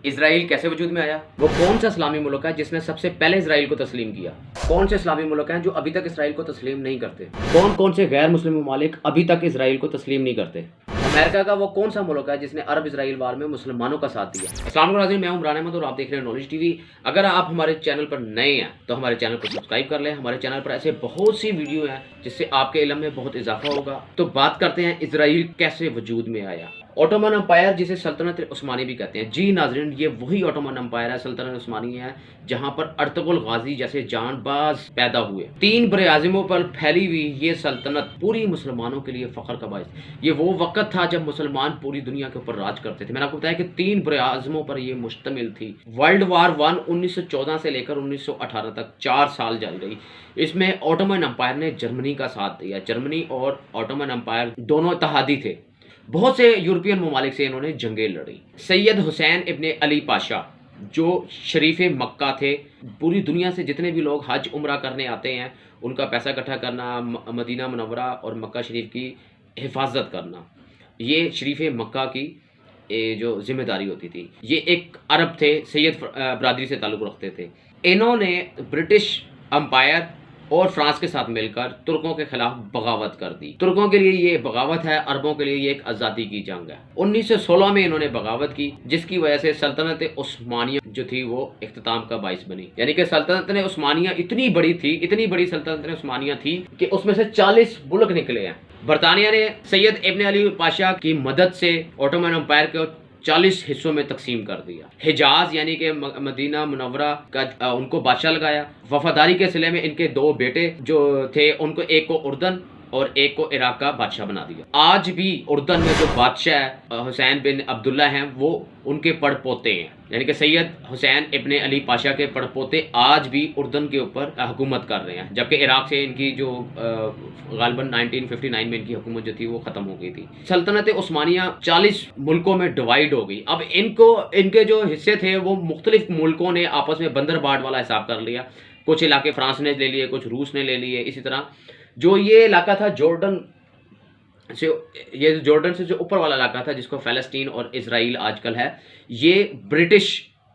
اسرائیل کیسے وجود میں آیا؟ وہ کون سا اسلامی ملک ہے جس نے سب سے پہلے اسرائیل کو تسلیم کیا؟ کون سے اسلامی ملک ہیں جو ابھی تک اسرائیل کو تسلیم نہیں کرتے؟ کون کون سے غیر مسلم ممالک ابھی تک اسرائیل کو تسلیم نہیں کرتے؟ امریکہ کا وہ کون سا ملک ہے جس نے عرب اسرائیل وار میں مسلمانوں کا ساتھ دیا؟ السلام علیکم ناظرین، میں ہوں عمران احمد اور آپ دیکھ رہے ہیں نالج ٹی وی۔ اگر آپ ہمارے چینل پر نئے ہیں تو ہمارے چینل کو سبسکرائب کر لیں۔ ہمارے چینل پر ایسے بہت سی ویڈیو ہیں جس سے آپ کے علم میں بہت اضافہ ہوگا۔ تو بات کرتے ہیں اسرائیل کیسے وجود میں آیا۔ اوٹومن امپائر جسے سلطنت عثمانی بھی کہتے ہیں، جی ناظرین یہ وہی اوٹومن امپائر ہے، سلطنت عثمانی ہے، جہاں پر ارطغرل غازی جیسے جان باز پیدا ہوئے۔ 3 براعظموں پر پھیلی ہوئی یہ سلطنت پوری مسلمانوں کے لیے فخر کا باعث۔ یہ وہ وقت تھا جب مسلمان پوری دنیا کے اوپر راج کرتے تھے۔ میں نے آپ کو بتایا کہ 3 براعظموں پر یہ مشتمل تھی۔ ورلڈ وار 1 1914 سے لے کر 1918 تک 4 سال جاری رہی۔ اس میں اوٹومن امپائر نے جرمنی کا ساتھ دیا۔ جرمنی اور اوٹومن امپائر دونوں اتحادی تھے۔ بہت سے یورپین ممالک سے انہوں نے جنگیں لڑی۔ سید حسین ابن علی پاشا جو شریف مکہ تھے، پوری دنیا سے جتنے بھی لوگ حج عمرہ کرنے آتے ہیں ان کا پیسہ اکٹھا کرنا، مدینہ منورہ اور مکہ شریف کی حفاظت کرنا، یہ شریف مکہ کی جو ذمہ داری ہوتی تھی۔ یہ ایک عرب تھے، سید برادری سے تعلق رکھتے تھے۔ انہوں نے برٹش امپائر اور فرانس کے ساتھ مل کر ترکوں کے خلاف بغاوت کر دی۔ ترکوں کے لیے یہ بغاوت ہے، عربوں کے لیے یہ ایک آزادی کی جنگ ہے۔ 1916 میں انہوں نے بغاوت کی، جس کی وجہ سے سلطنت عثمانیہ جو تھی وہ اختتام کا باعث بنی۔ یعنی کہ سلطنت عثمانیہ اتنی بڑی تھی، اتنی بڑی سلطنت عثمانیہ تھی کہ اس میں سے 40 ملک نکلے ہیں۔ برطانیہ نے سید ابن علی پاشا کی مدد سے اوٹومن امپائر کو 40 حصوں میں تقسیم کر دیا۔ حجاز یعنی کہ مدینہ منورہ کا ان کو بادشاہ لگایا۔ وفاداری کے صلے میں ان کے 2 بیٹے جو تھے، ان کو ایک کو اردن اور ایک کو عراق کا بادشاہ بنا دیا۔ آج بھی اردن میں جو بادشاہ حسین بن عبداللہ ہیں وہ ان کے پڑ پوتے ہیں، یعنی کہ سید حسین ابن علی پاشا کے پڑ پوتے آج بھی اردن کے اوپر حکومت کر رہے ہیں، جبکہ عراق سے ان کی جو غالباً 1959 میں ان کی حکومت جو تھی وہ ختم ہو گئی تھی۔ سلطنت عثمانیہ 40 ملکوں میں ڈیوائیڈ ہو گئی۔ اب ان کے جو حصے تھے وہ مختلف ملکوں نے آپس میں بندر باٹ والا حساب کر لیا۔ کچھ علاقے فرانس نے لے لیے، کچھ روس نے لے لیے۔ اسی طرح جو یہ علاقہ تھا جارڈن سے جو اوپر والا علاقہ تھا، جس کو فلسطین اور اسرائیل آج کل ہے، یہ برٹش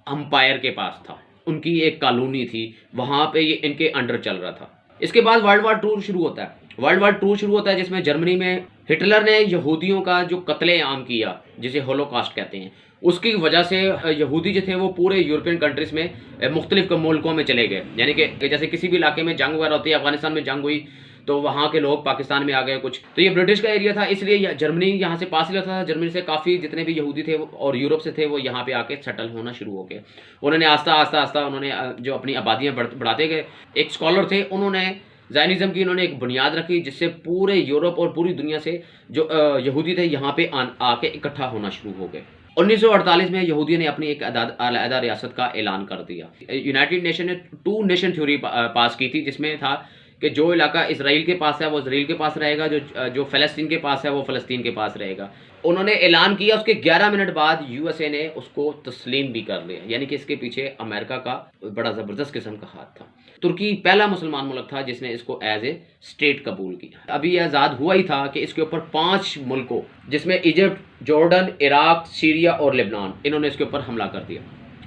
امپائر کے پاس تھا، ان کی ایک کالونی تھی، وہاں پہ یہ ان کے انڈر چل رہا تھا۔ اس کے بعد ورلڈ وار 2 شروع ہوتا ہے۔ ورلڈ وار 2 شروع ہوتا ہے جس میں جرمنی میں ہٹلر نے یہودیوں کا جو قتل عام کیا، جسے ہولوکاسٹ کہتے ہیں، اس کی وجہ سے یہودی جو تھے وہ پورے یورپین کنٹریز میں مختلف ملکوں میں چلے گئے۔ یعنی کہ جیسے کسی بھی علاقے میں جنگ وغیرہ ہوتی ہے، افغانستان میں جنگ ہوئی تو وہاں کے لوگ پاکستان میں آ گئے کچھ، تو یہ برٹش کا ایریا تھا، اس لیے جرمنی یہاں سے پاس ہی لگتا تھا۔ جرمنی سے کافی جتنے بھی یہودی تھے اور یورپ سے تھے وہ یہاں پہ آ کے سیٹل ہونا شروع ہو گئے۔ انہوں نے آہستہ انہوں نے جو اپنی آبادیاں بڑھاتے گئے۔ ایک اسکالر تھے، انہوں نے زائنزم کی انہوں نے ایک بنیاد رکھی، جس سے پورے یورپ اور پوری دنیا سے جو یہودی تھے یہاں پہ آ کے اکٹھا ہونا شروع ہو گئے۔ 1948 میں یہودیوں نے اپنی ایک علیحدہ ریاست کا اعلان کر دیا۔ یونائٹڈ نیشن نے 2 نیشن تھیوری پاس کی تھی، جس میں تھا کہ جو علاقہ اسرائیل کے پاس ہے وہ اسرائیل کے پاس رہے گا، جو فلسطین کے پاس ہے وہ فلسطین کے پاس رہے گا۔ انہوں نے اعلان کیا، اس کے 11 منٹ بعد یو ایس اے نے اس کو تسلیم بھی کر لیا، یعنی کہ اس کے پیچھے امریکہ کا بڑا زبردست قسم کا ہاتھ تھا۔ ترکی پہلا مسلمان ملک تھا جس نے اس کو ایز اے اسٹیٹ قبول کیا۔ ابھی یہ آزاد ہوا ہی تھا کہ اس کے اوپر 5 ملکوں، جس میں ایجپٹ، جارڈن، عراق، سیریا اور لبنان، انہوں نے اس کے اوپر حملہ کر دیا،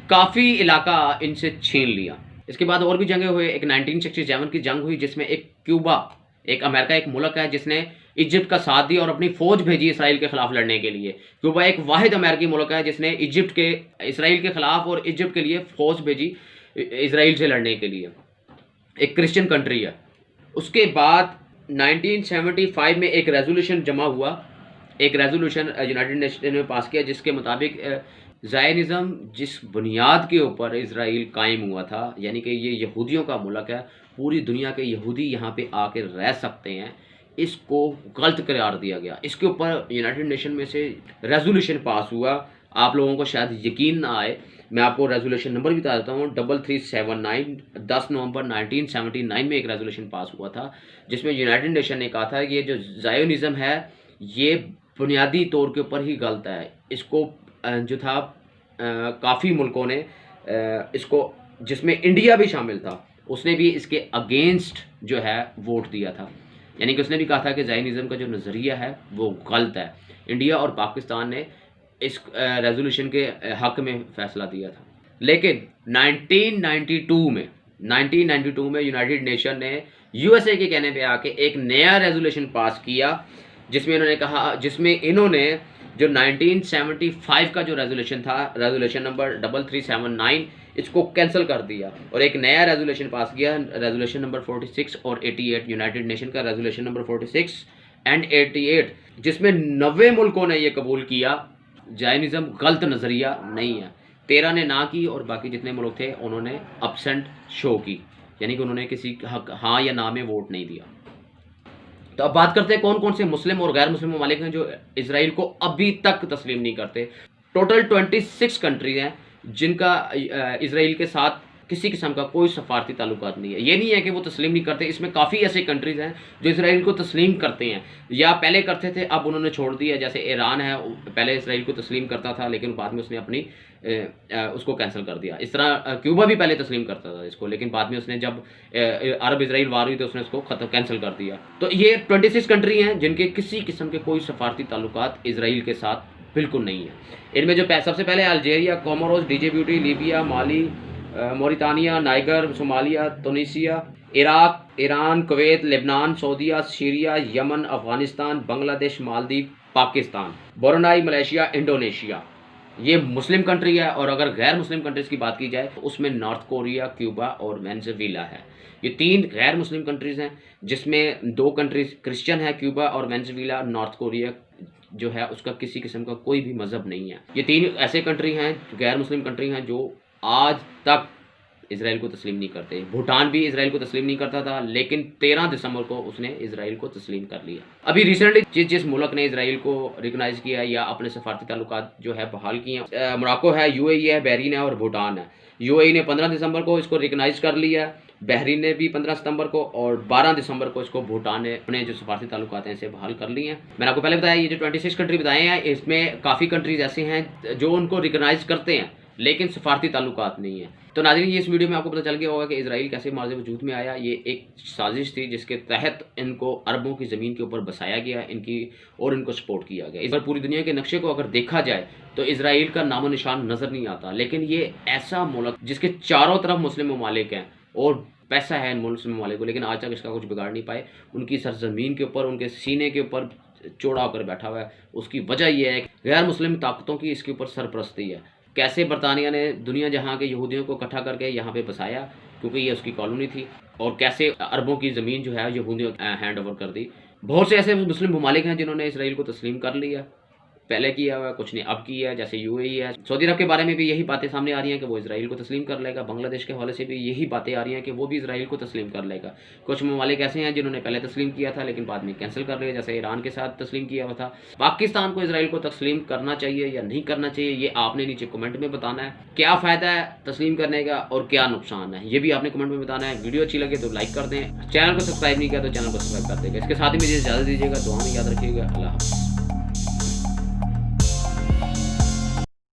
کافی علاقہ ان سے چھین لیا۔ اس کے بعد اور بھی جنگیں ہوئے۔ ایک 1967 کی جنگ ہوئی جس میں ایک کیوبا، ایک امریکہ ایک ملک ہے جس نے ایجپٹ کا ساتھ دیا اور اپنی فوج بھیجی اسرائیل کے خلاف لڑنے کے لیے۔ کیوبا ایک واحد امریکی ملک ہے جس نے اسرائیل کے خلاف اور ایجپٹ کے لیے فوج بھیجی اسرائیل سے لڑنے کے لیے، ایک کرسچن کنٹری ہے۔ اس کے بعد 1975 میں ایک ریزولوشن جمع ہوا، ایک ریزولوشن یونائٹڈ نیشن نے پاس کیا، جس کے مطابق زائنزم جس بنیاد کے اوپر اسرائیل قائم ہوا تھا، یعنی کہ یہ یہودیوں کا ملک ہے، پوری دنیا کے یہودی یہاں پہ آ کے رہ سکتے ہیں، اس کو غلط قرار دیا گیا۔ اس کے اوپر یونائٹڈ نیشن میں سے ریزولوشن پاس ہوا۔ آپ لوگوں کو شاید یقین نہ آئے، میں آپ کو ریزولوشن نمبر بھی بتا دیتا ہوں، 3379، 10 نومبر 1979 میں ایک ریزولوشن پاس ہوا تھا، جس میں یونائٹڈ نیشن نے کہا تھا کہ یہ جو زائونزم ہے یہ بنیادی طور کے اوپر ہی غلط ہے۔ اس کو جو تھا کافی ملکوں نے اس کو، جس میں انڈیا بھی شامل تھا، اس نے بھی اس کے اگینسٹ جو ہے ووٹ دیا تھا، یعنی کہ اس نے بھی کہا تھا کہ زائنزم کا جو نظریہ ہے وہ غلط ہے۔ انڈیا اور پاکستان نے اس ریزولوشن کے حق میں فیصلہ دیا تھا. لیکن 1992 میں یونائٹڈ نیشن نے یو ایس اے کے کہنے پہ آ کے ایک نیا ریزولوشن پاس کیا جس میں انہوں نے جو 1975 کا جو ریزولوشن تھا، ریزولوشن نمبر 3379، اس کو کینسل کر دیا اور ایک نیا ریزولوشن پاس کیا، ریزولوشن نمبر 46 اور 88، یونائٹڈ نیشن کا ریزولوشن نمبر 46 اینڈ 88، جس میں 90 ملکوں نے یہ قبول کیا زائنزم غلط نظریہ نہیں ہے. 13 نے نہ کی اور باقی جتنے ملک تھے انہوں نے ابسینٹ شو کی، یعنی کہ انہوں نے کسی ہاں یا نہ میں ووٹ نہیں دیا. تو اب بات کرتے ہیں کون کون سے مسلم اور غیر مسلم ممالک ہیں جو اسرائیل کو ابھی تک تسلیم نہیں کرتے. ٹوٹل 26 کنٹریز ہیں جن کا اسرائیل کے ساتھ کسی قسم کا کوئی سفارتی تعلقات نہیں ہے. یہ نہیں ہے کہ وہ تسلیم نہیں کرتے، اس میں کافی ایسے کنٹریز ہیں جو اسرائیل کو تسلیم کرتے ہیں یا پہلے کرتے تھے، اب انہوں نے چھوڑ دیا. جیسے ایران ہے، پہلے اسرائیل کو تسلیم کرتا تھا لیکن بعد میں اس نے اپنی اس کو کینسل کر دیا. اس طرح کیوبا بھی پہلے تسلیم کرتا تھا اس کو، لیکن بعد میں اس نے جب عرب اسرائیل وار ہوئی تو اس نے اس کو کینسل کر دیا. تو یہ 26 کنٹری ہیں جن کے کسی قسم کے کوئی سفارتی تعلقات اسرائیل کے ساتھ بالکل نہیں ہیں. ان میں جو سب سے پہلے Algeria, Comoros, Djibouti, Libya, Mali, Mauritania, Niger, Somalia, Tunisia, Iraq, Iran, Kuwait, لبنان، سعودیہ، Syria, Yemen, Afghanistan, Bangladesh, Maldives, Pakistan, Brunei, Malaysia, Indonesia. یہ مسلم کنٹری ہے. اور اگر غیر مسلم کنٹریز کی بات کی جائے تو اس میں نارتھ کوریا، کیوبا اور وینزویلا ہے. یہ 3 غیر مسلم کنٹریز ہیں جس میں 2 کنٹریز کرسچن ہے، کیوبا اور وینزویلا. نارتھ کوریا جو ہے اس کا کسی قسم کا کوئی بھی مذہب نہیں ہے. یہ 3 ایسے کنٹری ہیں، غیر مسلم کنٹری ہیں جو آج تک اسرائیل کو تسلیم نہیں کرتے. بھوٹان بھی اسرائیل کو تسلیم نہیں کرتا تھا لیکن 13 دسمبر کو اس نے اسرائیل کو تسلیم کر لیا. ابھی ریسنٹلی جس ملک نے اسرائیل کو ریکگنائز کیا یا اپنے سفارتی تعلقات جو ہے بحال کیے ہیں، موراکو ہے، یو اے ای ہے، بحرین ہے اور بھوٹان ہے. یو اے ای نے 15 دسمبر کو اس کو ریکگنائز کر لیا، بحرین نے بھی 15 ستمبر کو، اور 12 دسمبر کو اس کو بھوٹان نے اپنے جو سفارتی تعلقات ہیں اسے بحال کر لیے ہیں. میں نے آپ کو پہلے بتایا یہ جو 26 کنٹری بتائے ہیں اس میں کافی کنٹریز ایسے ہیں جو ان کو ریکگنائز کرتے ہیں لیکن سفارتی تعلقات نہیں ہیں. تو ناظرین، یہ اس ویڈیو میں آپ کو پتہ چل گیا ہوگا کہ اسرائیل کیسے ماضی وجود میں آیا. یہ ایک سازش تھی جس کے تحت ان کو عربوں کی زمین کے اوپر بسایا گیا ان کو سپورٹ کیا گیا. اس پر پوری دنیا کے نقشے کو اگر دیکھا جائے تو اسرائیل کا نام و نشان نظر نہیں آتا، لیکن یہ ایسا ملک جس کے چاروں طرف مسلم ممالک ہیں اور پیسہ ہے ان مسلم ممالک کو، لیکن آج تک اس کا کچھ بگاڑ نہیں پائے. ان کی سرزمین کے اوپر، ان کے سینے کے اوپر چوڑا ہو کر بیٹھا ہوا ہے. اس کی وجہ یہ ہے کہ غیر مسلم طاقتوں کی اس کے اوپر سرپرستی ہے. کیسے برطانیہ نے دنیا جہاں کے یہودیوں کو اکٹھا کر کے یہاں پہ بسایا کیونکہ یہ اس کی کالونی تھی، اور کیسے عربوں کی زمین جو ہے یہودیوں ہینڈ اوور کر دی. بہت سے ایسے مسلم ممالک ہیں جنہوں نے اسرائیل کو تسلیم کر لیا، پہلے کیا ہوا ہے، کچھ نے اب کیا ہے، جیسے یو اے ای ہے. سعودی عرب کے بارے میں بھی یہی باتیں سامنے آ رہی ہیں کہ وہ اسرائیل کو تسلیم کر لے گا. بنگلہ دیش کے حوالے سے بھی یہی باتیں آ رہی ہیں کہ وہ بھی اسرائیل کو تسلیم کر لے گا. کچھ ممالک ایسے ہیں جنہوں نے پہلے تسلیم کیا تھا لیکن بعد میں کینسل کر لیا، جیسے ایران کے ساتھ تسلیم کیا ہوا تھا. پاکستان کو اسرائیل کو تسلیم کرنا چاہیے یا نہیں کرنا چاہیے، یہ آپ نے نیچے کمنٹ میں بتانا ہے. کیا فائدہ ہے تسلیم کرنے کا اور کیا نقصان ہے، یہ بھی آپ نے کمنٹ میں بتانا ہے. ویڈیو اچھی لگے تو لائک کر دیں، چینل کو سبسکرائب نہیں کیا تو چینل کو سبسکرائب کر دیں گا. اس کے ساتھ ہی مجھے اجازت دیجیے گا. دعا میں یاد رکھیے گا. اللہ حافظ.